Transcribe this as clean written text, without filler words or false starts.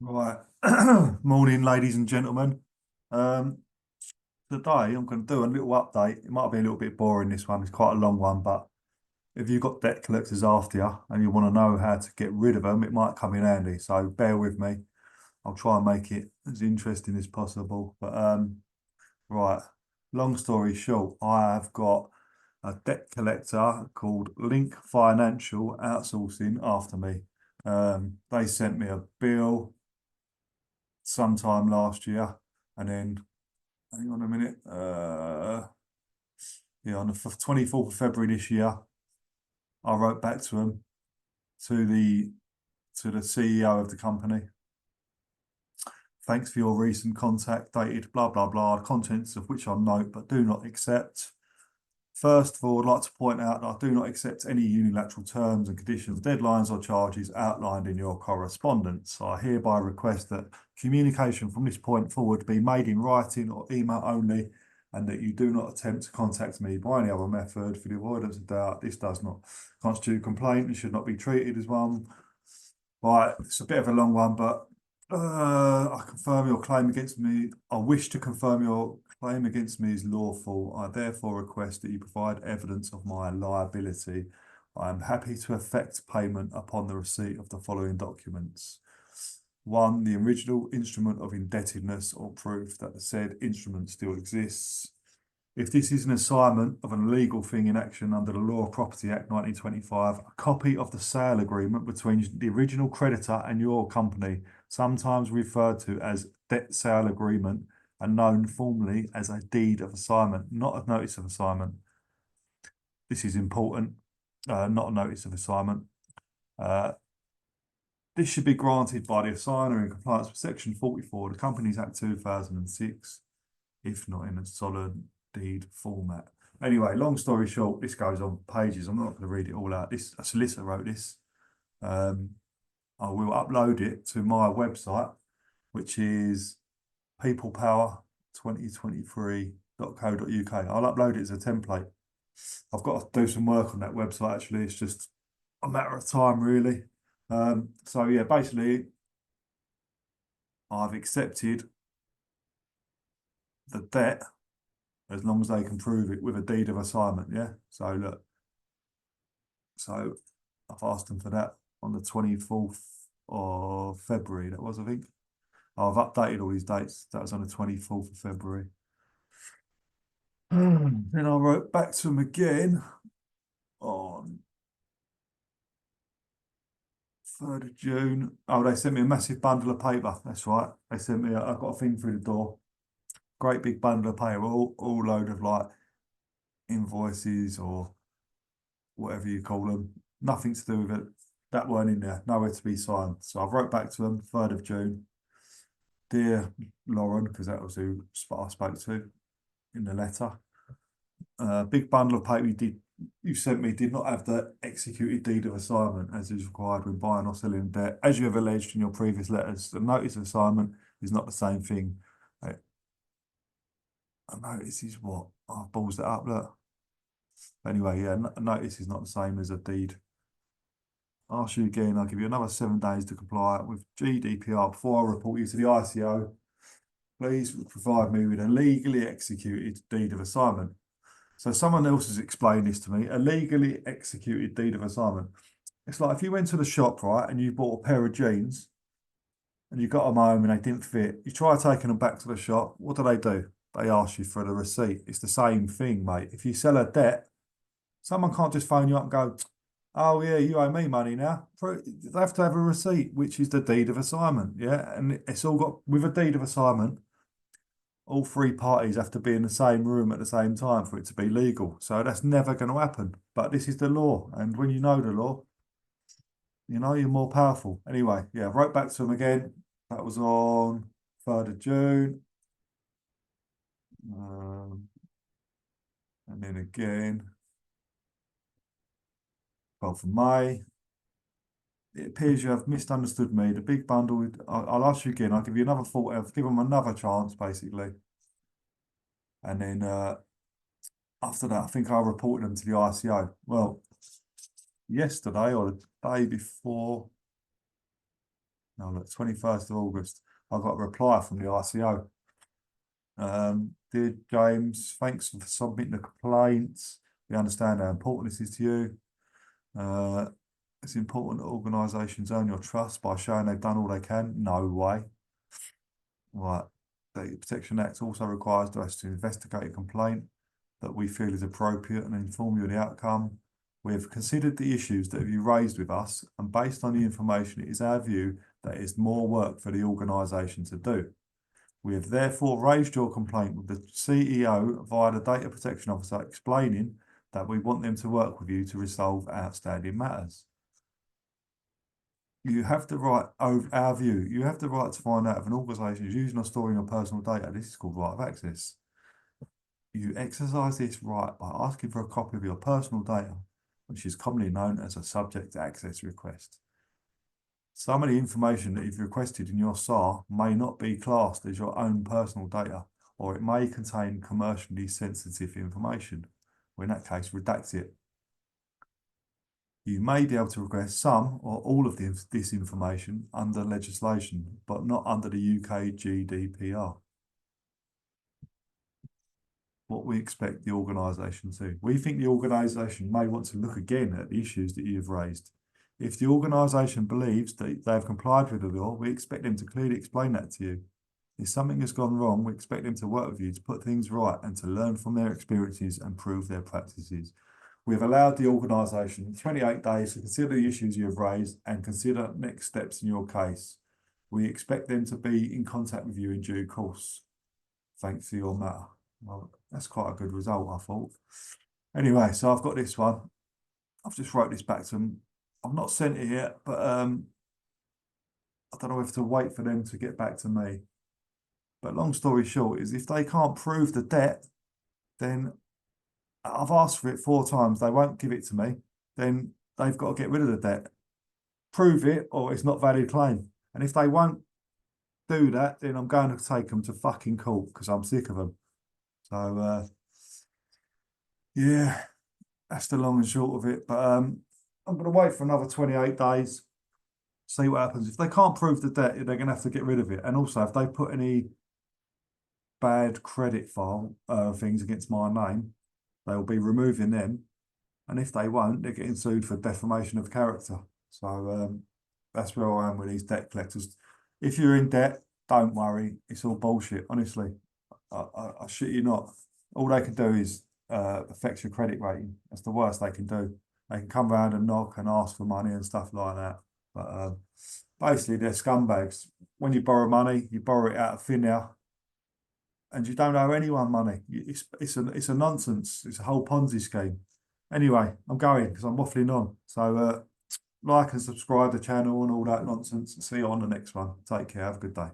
Right. Morning, ladies and gentlemen. Um, Today I'm going to do a little update. It might be a little bit boring, this one. It's quite a long one, but if you've got debt collectors after you and you want to know how to get rid of them, it might come in handy. So bear with me. I'll try and make it as interesting as possible. Right. Long story short, I have got a debt collector called Link Financial Outsourcing after me. They sent me a bill sometime last year, and then hang on a minute, yeah, on the 24th of February this year, I wrote back to them, to the CEO of the company. Thanks for your recent contact, dated blah blah blah, contents of which I note but do not accept. First of all, I'd like to point out that I do not accept any unilateral terms and conditions, deadlines, or charges outlined in your correspondence. I hereby request that communication from this point forward be made in writing or email only, and that you do not attempt to contact me by any other method. For the avoidance of doubt, this does not constitute a complaint and should not be treated as one. Right, it's a bit of a long one, but I confirm your claim against me. I wish to confirm your claim against me is lawful. I therefore request that you provide evidence of my liability. I am happy to effect payment upon the receipt of the following documents. One, the original instrument of indebtedness or proof that the said instrument still exists. If this is an assignment of an illegal thing in action under the Law of Property Act 1925, a copy of the sale agreement between the original creditor and your company, sometimes referred to as debt sale agreement and known formally as a deed of assignment, not a notice of assignment. This is important, not a notice of assignment. This should be granted by the assigner in compliance with Section 44 of the Companies Act 2006, if not in a solid deed format. Anyway, long story short, this goes on pages. I'm not going to read it all out. A solicitor wrote this. I will upload it to my website, which is peoplepower2023.co.uk. I'll upload it as a template. I've got to do some work on that website, actually. It's just a matter of time, really. So yeah, basically, I've accepted the debt as long as they can prove it with a deed of assignment. Yeah. So look, so I've asked them for that on the 24th of February. That was, I think. I've updated all these dates. That was on the 24th of February. Then I wrote back to them again on 3rd of June. Oh, they sent me a massive bundle of paper. That's right. They sent me, I got a thing through the door. Great big bundle of paper, all load of like invoices or whatever you call them. Nothing to do with it. That weren't in there. Nowhere to be signed. So I wrote back to them 3rd of June. Dear Lauren, because that was who I spoke to in the letter. Big bundle of paper you sent me did not have the executed deed of assignment as is required when buying or selling debt. As you have alleged in your previous letters, the notice of assignment is not the same thing. A notice is what? Oh, balls it up, look. Anyway, yeah, a notice is not the same as a deed. I'll ask you again, I'll give you another 7 days to comply with GDPR before I report you to the ICO. Please provide me with a legally executed deed of assignment. So someone else has explained this to me, a legally executed deed of assignment. It's like if you went to the shop, right, and you bought a pair of jeans and you got them home and they didn't fit, you try taking them back to the shop, what do? They ask you for the receipt. It's the same thing, mate. If you sell a debt, someone can't just phone you up and go, oh yeah, you owe me money now. They have to have a receipt, which is the deed of assignment, yeah? And it's all got, with a deed of assignment, all three parties have to be in the same room at the same time for it to be legal. So that's never going to happen. But this is the law. And when you know the law, you know, you're more powerful. Anyway, yeah, I wrote back to him again. That was on 3rd of June. And then again, 12th of May. It appears you have misunderstood me. The big bundle, I'll ask you again. I'll give you another thought. I'll give them another chance, basically. And then after that, I think I reported them to the ICO. Well, yesterday or the day before, Now look, 21st of August, I got a reply from the ICO. Dear James, thanks for submitting the complaints. We understand how important this is to you. It's important that organisations earn your trust by showing they've done all they can. No way. Right. The Data Protection Act also requires us to investigate a complaint that we feel is appropriate and inform you of the outcome. We have considered the issues that you raised with us, and based on the information, it is our view that it is more work for the organisation to do. We have therefore raised your complaint with the CEO via the Data Protection Officer, explaining that we want them to work with you to resolve outstanding matters. You have the right, our view, you have the right to find out if an organisation is using or storing your personal data. This is called right of access. You exercise this right by asking for a copy of your personal data, which is commonly known as a subject access request. Some of the information that you've requested in your SAR may not be classed as your own personal data, or it may contain commercially sensitive information. Well, in that case, redact it. You may be able to request some or all of this information under legislation, but not under the UK GDPR. What we expect the organisation to. We think the organisation may want to look again at the issues that you've raised. If the organisation believes that they have complied with the law, we expect them to clearly explain that to you. If something has gone wrong, we expect them to work with you to put things right and to learn from their experiences and improve their practices. We have allowed the organisation 28 days to consider the issues you have raised and consider next steps in your case. We expect them to be in contact with you in due course. Thanks for your matter. Well, that's quite a good result, I thought. Anyway, so I've got this one. I've just wrote this back to them. I've not sent it yet, but I don't know if to wait for them to get back to me. But long story short is if they can't prove the debt, then I've asked for it 4 times. They won't give it to me. Then they've got to get rid of the debt. Prove it or it's not valid claim. And if they won't do that, then I'm going to take them to fucking court because I'm sick of them. So, yeah, that's the long and short of it. But I'm going to wait for another 28 days, see what happens. If they can't prove the debt, they're going to have to get rid of it. And also, if they put any bad credit file things against my name, they'll be removing them. And if they won't, they're getting sued for defamation of character. So that's where I am with these debt collectors. If you're in debt, don't worry. It's all bullshit, honestly. I shit you not. All they can do is affect your credit rating. That's the worst they can do. They can come round and knock and ask for money and stuff like that. But basically, they're scumbags. When you borrow money, you borrow it out of thin air, and you don't owe anyone money. It's a nonsense. It's a whole Ponzi scheme. Anyway, I'm going because I'm waffling on. So like and subscribe to the channel and all that nonsense. See you on the next one. Take care. Have a good day.